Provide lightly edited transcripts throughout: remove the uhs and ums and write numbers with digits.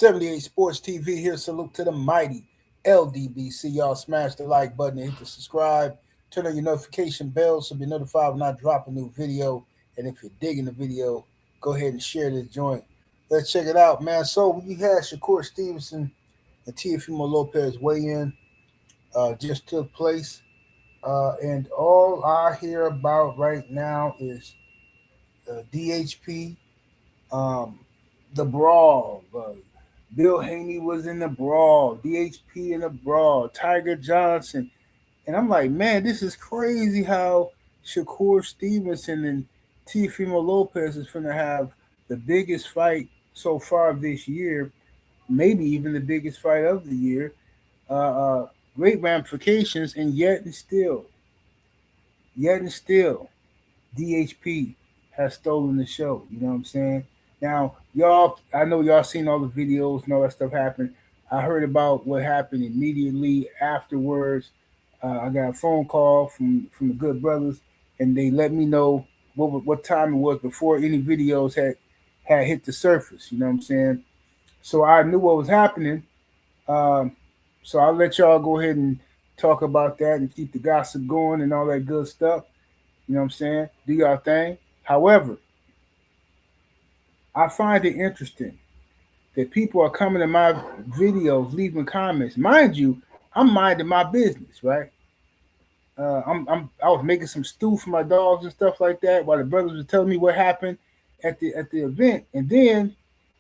78 Sports TV here. Salute to the mighty ldbc. Y'all smash the like button and hit the subscribe. Turn on your notification bell so be notified when I drop a new video. And if you're digging the video, go ahead and share this joint. Let's check it out, man. So we had Shakur Stevenson and Teofimo Lopez weigh in. Just took place. And all I hear about right now is DHP, um, the brawl. Bill Haney was in the brawl, DHP in the brawl, Tiger Johnson. And I'm like, man, this is crazy how Shakur Stevenson and Teofimo Lopez is going to have the biggest fight so far this year, maybe even the biggest fight of the year. Uh, uh, Great ramifications, and yet and still, DHP has stolen the show. You know what I'm saying? Now, y'all, I know y'all seen all the videos and all that stuff happen. I heard about what happened immediately afterwards. I got a phone call from the good brothers, and they let me know what time it was before any videos had hit the surface. You know what I'm saying? So I knew what was happening. Um, so I'll let y'all go ahead and talk about that and keep the gossip going and all that good stuff. You know what I'm saying? Do y'all thing. However, I find it interesting that people are coming to my videos, leaving comments. Mind you, I'm minding my business, right? I was making some stew for my dogs and stuff like that while the brothers were telling me what happened at the event, and then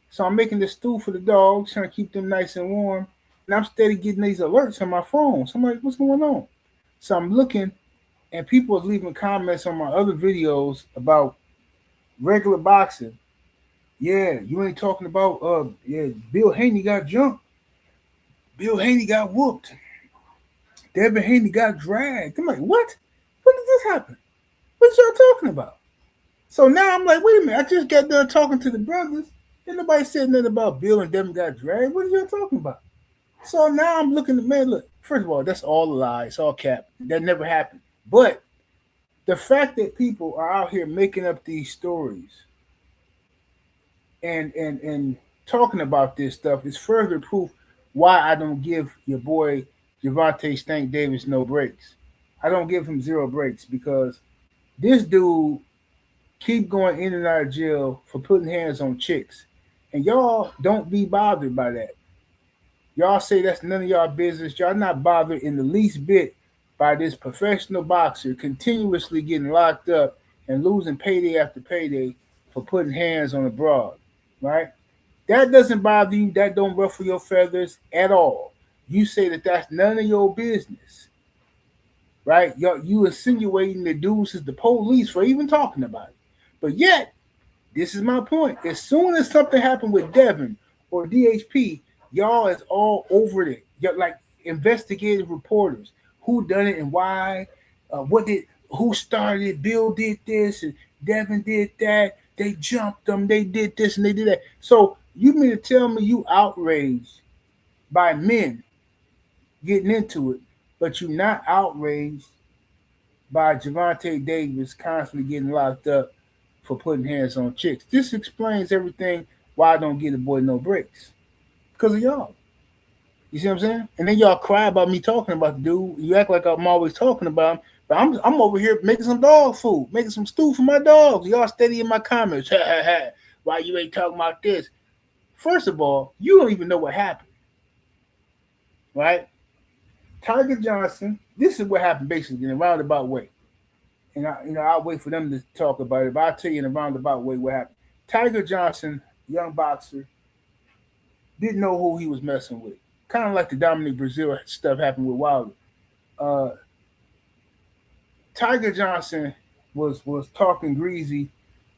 so I'm making the stew for the dogs, trying to keep them nice and warm, and I'm steady getting these alerts on my phone. So I'm like, what's going on? So I'm looking, and people are leaving comments on my other videos about regular boxing. Yeah, you ain't talking about yeah, Bill Haney got jumped. Bill Haney got whooped. Devin Haney got dragged. I'm like, what? When did this happen? What y'all talking about? So now I'm like, wait a minute. I just got done talking to the brothers. And nobody said nothing about Bill and Devin got dragged. What are y'all talking about? So now I'm looking at, man, look, first of all, that's all a lie. It's all cap. That never happened. But the fact that people are out here making up these stories and talking about this stuff is further proof why I don't give your boy Javante Stank Davis no breaks. I don't give him zero breaks because this dude keep going in and out of jail for putting hands on chicks. And y'all don't be bothered by that. Y'all say that's none of y'all business. Y'all not bothered in the least bit by this professional boxer continuously getting locked up and losing payday after payday for putting hands on a broad, right? That doesn't bother you. That don't ruffle your feathers at all. You say that that's none of your business, right? You insinuating the dudes is the police for even talking about it. But yet, this is my point. As soon as something happened with Devin or DHP, y'all is all over it. You're like investigative reporters. Who done it and why? What did? Who started it? Bill did this and Devin did that. They jumped them. They did this and they did that. So you mean to tell me you outraged by men getting into it, but you're not outraged by Javante Davis constantly getting locked up for putting hands on chicks? This explains everything why I don't get a boy no breaks. Because of y'all. You see what I'm saying? And then y'all cry about me talking about the dude. You act like I'm always talking about him. But I'm over here making some dog food, making some stew for my dogs. Y'all steady in my comments. Why you ain't talking about this? First of all, you don't even know what happened. Right? Tiger Johnson, this is what happened basically in a roundabout way. And I'll wait for them to talk about it, but I'll tell you in a roundabout way what happened. Tiger Johnson, young boxer, didn't know who he was messing with. Kind of like the Dominic Brazil stuff happened with Wilder. Uh, Tiger Johnson was talking greasy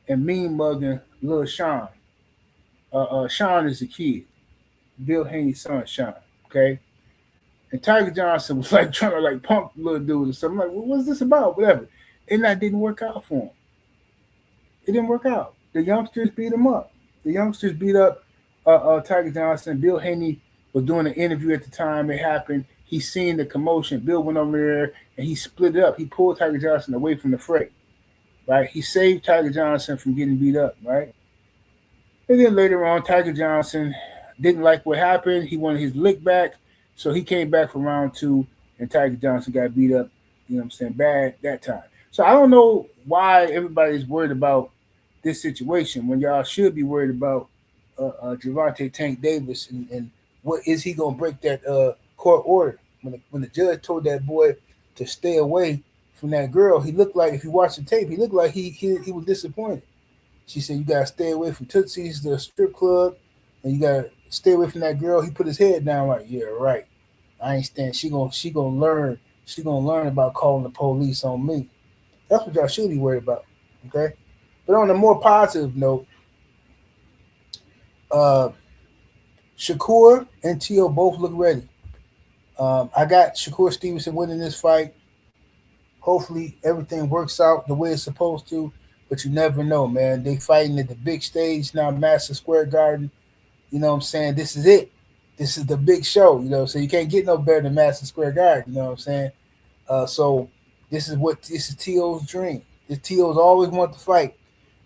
and mean mugging Lil Sean. Sean is a kid, Bill Haney's son, Sean. Okay, and Tiger Johnson was like trying to like pump little dude or something. I'm like, well, what's this about? Whatever. And that didn't work out for him. It didn't work out. The youngsters beat him up. The youngsters beat up Tiger Johnson. Bill Haney was doing an interview at the time it happened. He seen the commotion. Bill went over there and he split it up. He pulled Tiger Johnson away from the fray. Right? He saved Tiger Johnson from getting beat up. Right? And then later on, Tiger Johnson didn't like what happened. He wanted his lick back, so he came back for round two, and Tiger Johnson got beat up. You know what I'm saying? Bad that time. So I don't know why everybody's worried about this situation when y'all should be worried about Gervonta Tank Davis and what is he gonna break that court order when the judge told that boy to stay away from that girl. He looked like, if you watch the tape, he looked like he was disappointed. She said, "You gotta stay away from Tootsie's, the strip club, and you gotta stay away from that girl." He put his head down like, "Yeah, right. I ain't stand. She gonna learn. She gonna learn about calling the police on me." That's what y'all should be worried about. Okay. But on a more positive note, uh, Shakur and Teo both look ready. I got Shakur Stevenson winning this fight. Hopefully everything works out the way it's supposed to. But you never know, man. They fighting at the big stage now, Madison Square Garden. You know what I'm saying? This is it. This is the big show. So you can't get no better than Madison Square Garden. You know what I'm saying? So this is T.O.'s dream. The T.O.'s always want to fight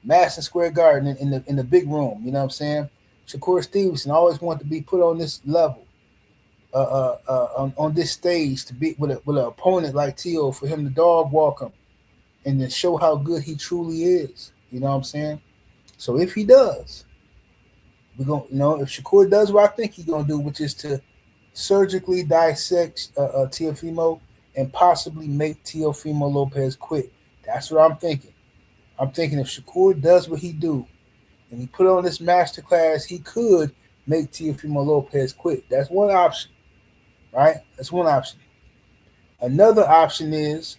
Madison Square Garden in the big room. You know what I'm saying? Shakur Stevenson always wanted to be put on this level, on this stage to be with an opponent like T.O. for him to dog walk him and to show how good he truly is. You know what I'm saying? So if he does, we're gonna, if Shakur does what I think he's gonna do, which is to surgically dissect Teofimo and possibly make Teofimo Lopez quit. That's what I'm thinking. I'm thinking if Shakur does what he do and he put on this masterclass, he could make Teofimo Lopez quit. That's one option, right? That's one option. Another option is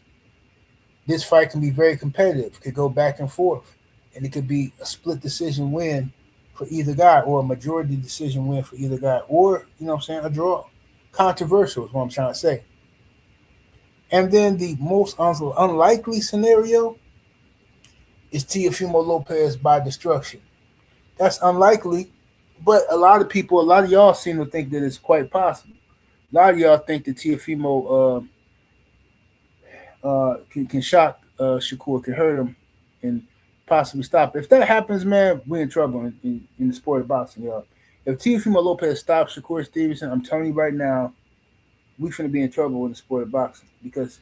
this fight can be very competitive. It could go back and forth, and it could be a split decision win for either guy, or a majority decision win for either guy, or a draw. Controversial is what I'm trying to say. And then the most unlikely scenario is Teofimo Lopez by destruction. That's unlikely, but a lot of y'all seem to think that it's quite possible. A lot of y'all think that Teofimo can shock Shakur, can hurt him, and possibly stop. If that happens, man, we're in trouble in the sport of boxing, y'all. If Teofimo Lopez stops Shakur Stevenson, I'm telling you right now, we finna be in trouble in the sport of boxing, because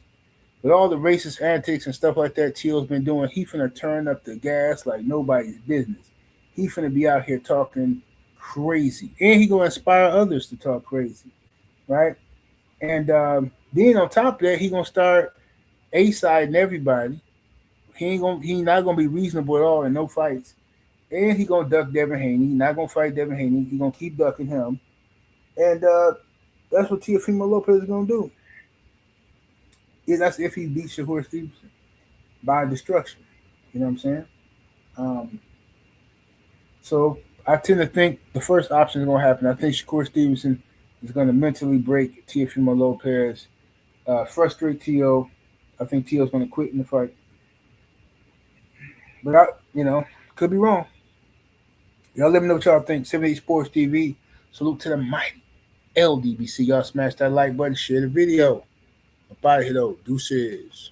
with all the racist antics and stuff like that Teal's been doing, he finna turn up the gas like nobody's business. He finna be out here talking crazy, and he gonna inspire others to talk crazy, right? And then on top of that, he gonna start A-siding everybody. He not gonna be reasonable at all in no fights. And he gonna duck Devin Haney. He not gonna fight Devin Haney. He gonna keep ducking him. And that's what Teofimo Lopez is gonna do. Yeah, that's if he beats Shakur Stevenson by destruction. You know what I'm saying? Um, so I tend to think the first option is gonna happen. I think Shakur Stevenson is gonna mentally break Teofimo Lopez, frustrate T.O. I think T.O.'s gonna quit in the fight. But could be wrong. Y'all let me know what y'all think. 78 Sports TV. Salute to the mighty ldbc. Y'all smash that like button, share the video. Up out of here though. Deuces.